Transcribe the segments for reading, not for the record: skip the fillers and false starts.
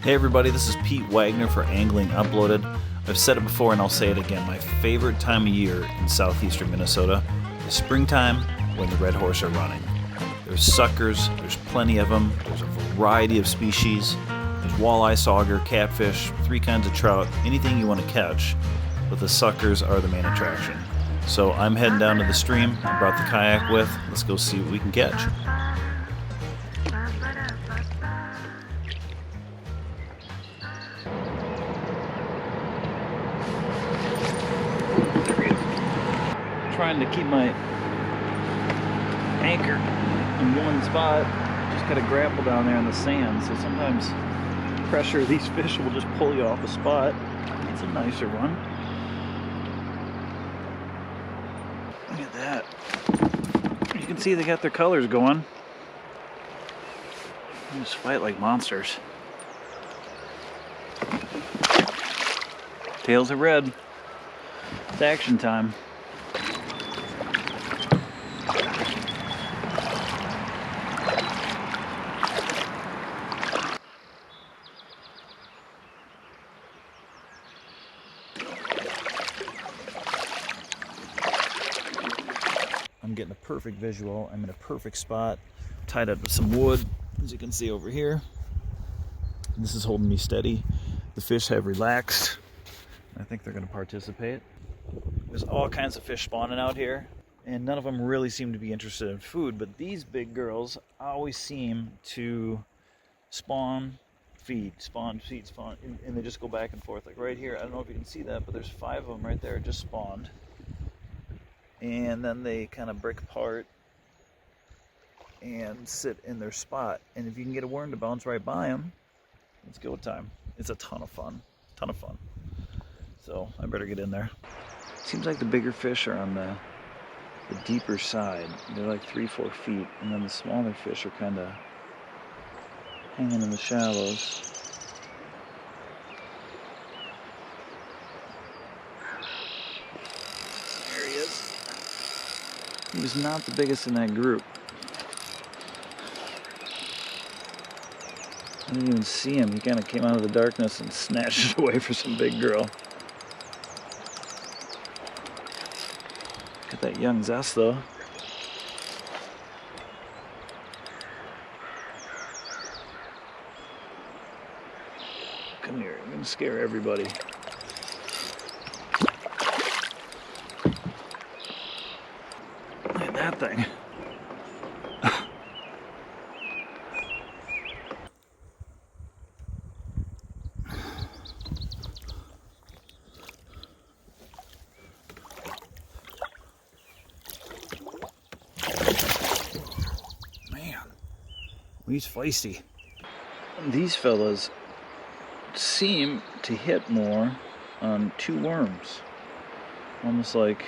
Hey everybody, this is Pete Wagner for Angling Uploaded. I've said it before and I'll say it again. My favorite time of year in southeastern Minnesota is springtime when the Redhorse are running. There's suckers, there's plenty of them, there's a variety of species. There's walleye, sauger, catfish, 3 kinds of trout, anything you want to catch, but the suckers are the main attraction. So I'm heading down to the stream. I brought the kayak with. Let's go see what we can catch. Trying to keep my anchor in one spot. Just got a grapple down there in the sand, so sometimes pressure of these fish will just pull you off a spot. It's a nicer one. Look at that. You can see they got their colors going. They just fight like monsters. Tails are red. It's action time. I'm getting a perfect visual. I'm in a perfect spot, tied up with some wood, as you can see over here. This is holding me steady. The fish have relaxed. I think they're going to participate. There's all kinds of fish spawning out here, and none of them really seem to be interested in food, but these big girls always seem to spawn, feed, spawn, feed, spawn, and they just go back and forth. Like right here, I don't know if you can see that, but there's 5 of them right there just spawned. And then they kind of break apart and sit in their spot. And if you can get a worm to bounce right by them, it's go time. It's a ton of fun. So I better get in there. Seems like the bigger fish are on the deeper side. They're like 3-4 feet, and then the smaller fish are kind of hanging in the shallows. He was not the biggest in that group. I didn't even see him. He kind of came out of the darkness and snatched it away for some big girl. Got that young zest though. Come here, I'm gonna scare everybody. That thing. Man, he's feisty. These fellas seem to hit more on 2 worms. Almost like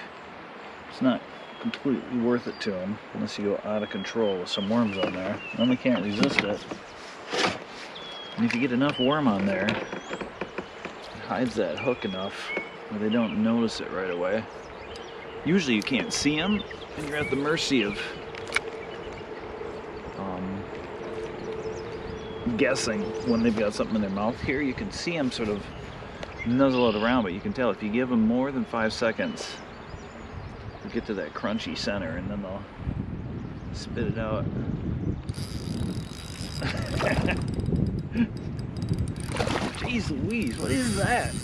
it's not completely worth it to them unless you go out of control with some worms on there. Then they can't resist it. And if you get enough worm on there, it hides that hook enough where they don't notice it right away. Usually you can't see them, and you're at the mercy of guessing when they've got something in their mouth. Here you can see them sort of nuzzle it around, but you can tell if you give them more than 5 seconds, get to that crunchy center, and then they'll spit it out. Jeez Louise, what is that?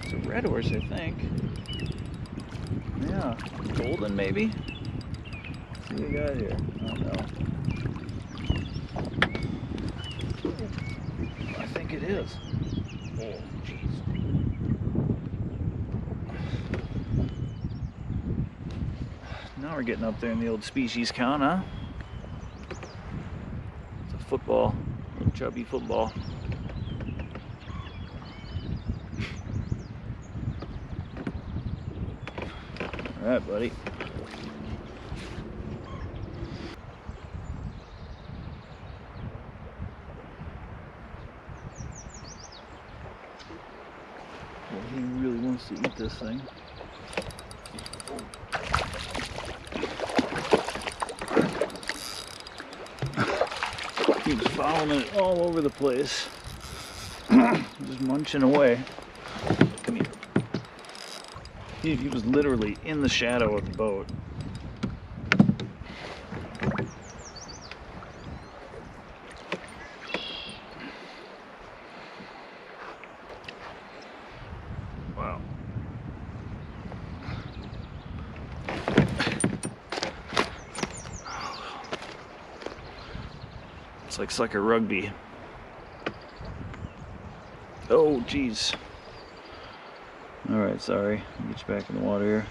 It's a Redhorse, I think. Yeah, golden maybe? Let's see what we got here. Oh no. I think it is. Oh, jeez. Now we're getting up there in the old species count, huh? It's a football, a little chubby football. All right, buddy. Well, he really wants to eat this thing. He was following it all over the place. Just munching away. Come here. Dude, he was literally in the shadow of the boat. Wow. It's like sucker rugby. Oh, geez. Alright, sorry. I'll get you back in the water here.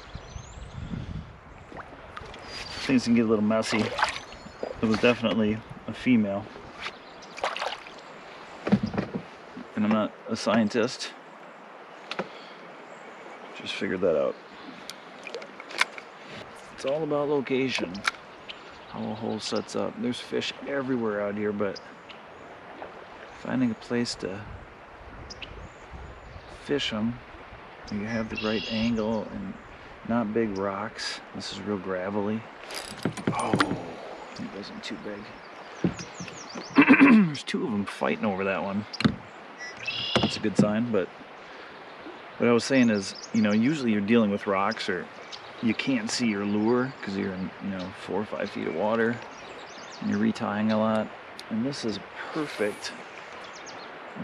Things can get a little messy. It was definitely a female. And I'm not a scientist. Just figured that out. It's all about location. How a hole sets up. There's fish everywhere out here, but finding a place to fish them, you have the right angle and not big rocks. This is real gravelly. Oh, it wasn't too big. There's two of them fighting over that one. That's a good sign, but what I was saying is, you know, usually you're dealing with rocks or you can't see your lure because you're in, 4 or 5 feet of water and you're retying a lot. And this is perfect.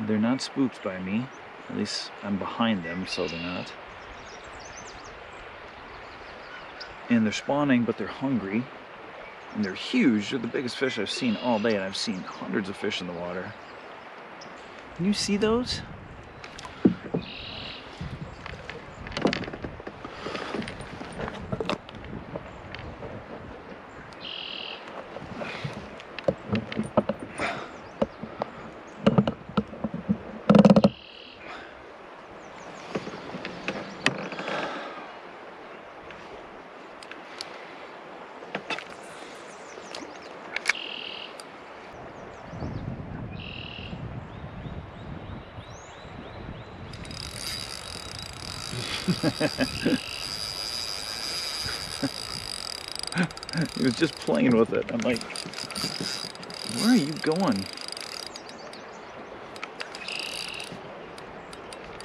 They're not spooked by me. At least I'm behind them, so they're not. And they're spawning, but they're hungry. And they're huge. They're the biggest fish I've seen all day, and I've seen hundreds of fish in the water. Can you see those? He was just playing with it. I'm like, where are you going?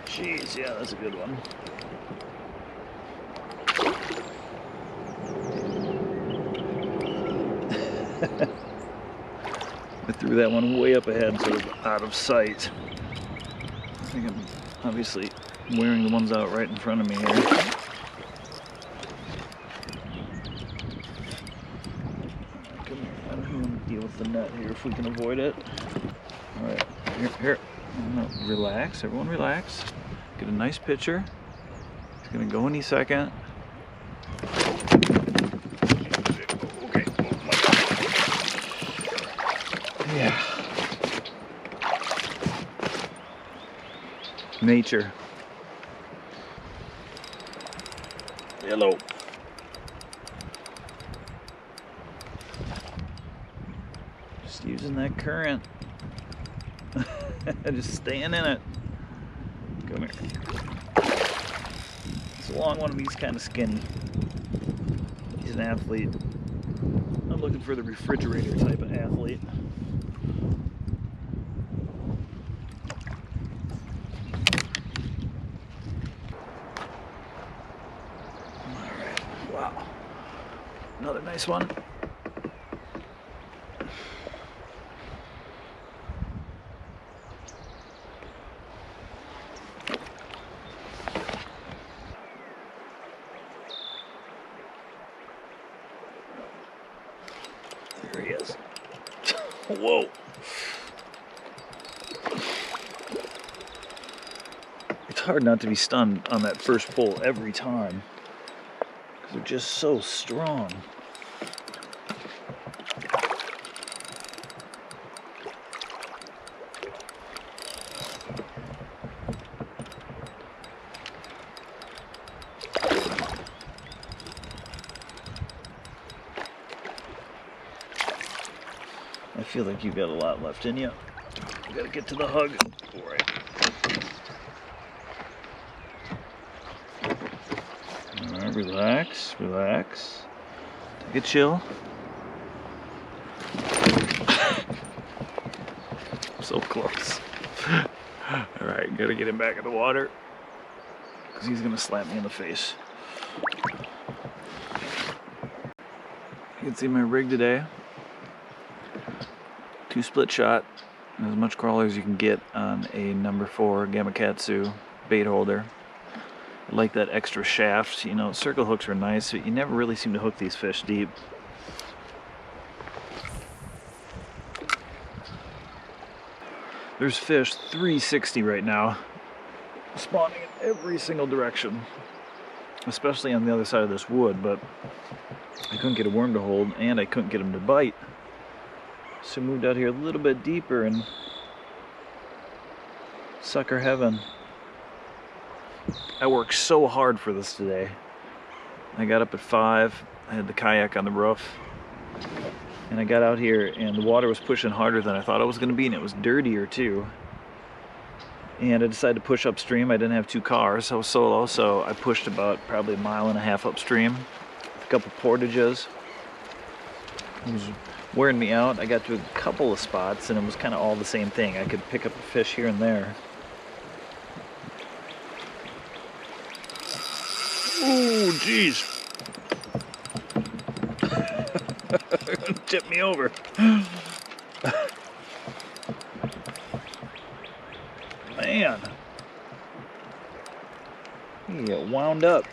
Jeez, yeah, that's a good one. I threw that one way up ahead, sort of out of sight. I think I'm obviously wearing the ones out right in front of me here. Deal with the net here if we can avoid it. All right, here. Relax, everyone relax. Get a nice picture. It's gonna go any second. Okay, oh my God. Yeah. Nature. Hello. Just using that current. Just staying in it. Come here. It's a long one of these kind of skinny. He's an athlete. I'm looking for the refrigerator type of athlete. Alright, wow. Another nice one. There he is. Whoa. It's hard not to be stunned on that first pull every time, because they're just so strong. I feel like you've got a lot left in you. You gotta get to the hug. All right. All right, relax, relax. Take a chill. So close. All right, gotta get him back in the water because he's gonna slap me in the face. You can see my rig today. 2 split shot, as much crawler as you can get on a number 4 Gamakatsu bait holder. I like that extra shaft. You know, circle hooks are nice, but you never really seem to hook these fish deep. There's fish 360 right now, spawning in every single direction, especially on the other side of this wood, but I couldn't get a worm to hold and I couldn't get him to bite. So I moved out here a little bit deeper and sucker heaven. I worked so hard for this today. I got up at 5, I had the kayak on the roof, and I got out here and the water was pushing harder than I thought it was going to be, and it was dirtier too. And I decided to push upstream. I didn't have 2 cars, I was solo, so I pushed about probably 1.5 miles upstream with a couple portages. It was wearing me out. I got to a couple of spots and it was kind of all the same thing. I could pick up a fish here and there. Ooh, jeez. Tip me over. Man. You get wound up.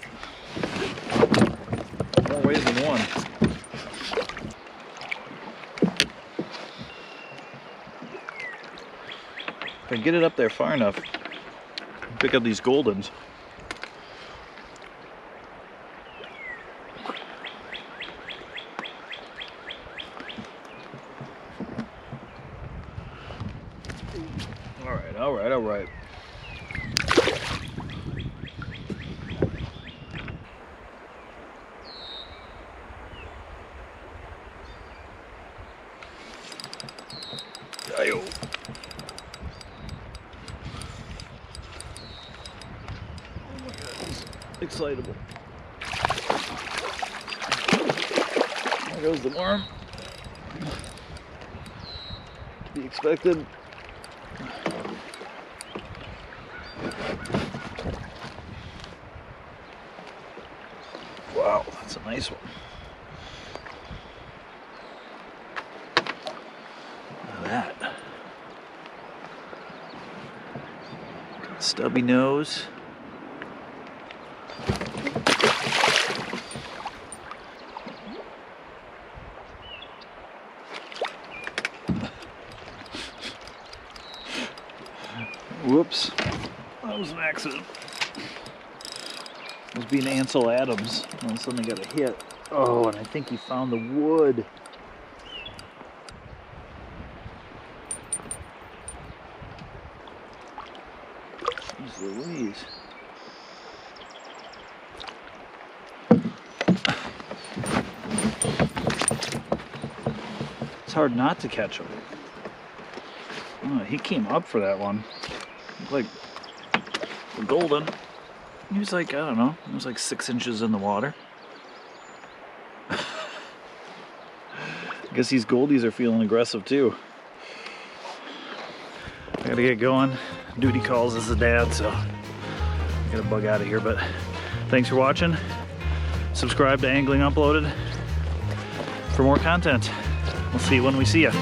More ways than one. If I get it up there far enough, pick up these goldens. All right. Ayo. Oh my God, he's excitable. There goes the worm. To be expected. Wow, that's a nice one. Look at that. Stubby nose. Whoops. That was an accident. I was being Ansel Adams. All of a sudden I got a hit. Oh, and I think he found the wood. Jeez Louise. It's hard not to catch him. Oh, he came up for that one. Like a golden. He was like, I don't know, it was like 6 inches in the water. I guess these goldies are feeling aggressive too. I gotta get going. Duty calls as a dad, so I gotta bug out of here. But thanks for watching. Subscribe to Angling Uploaded for more content. We'll see you when we see you.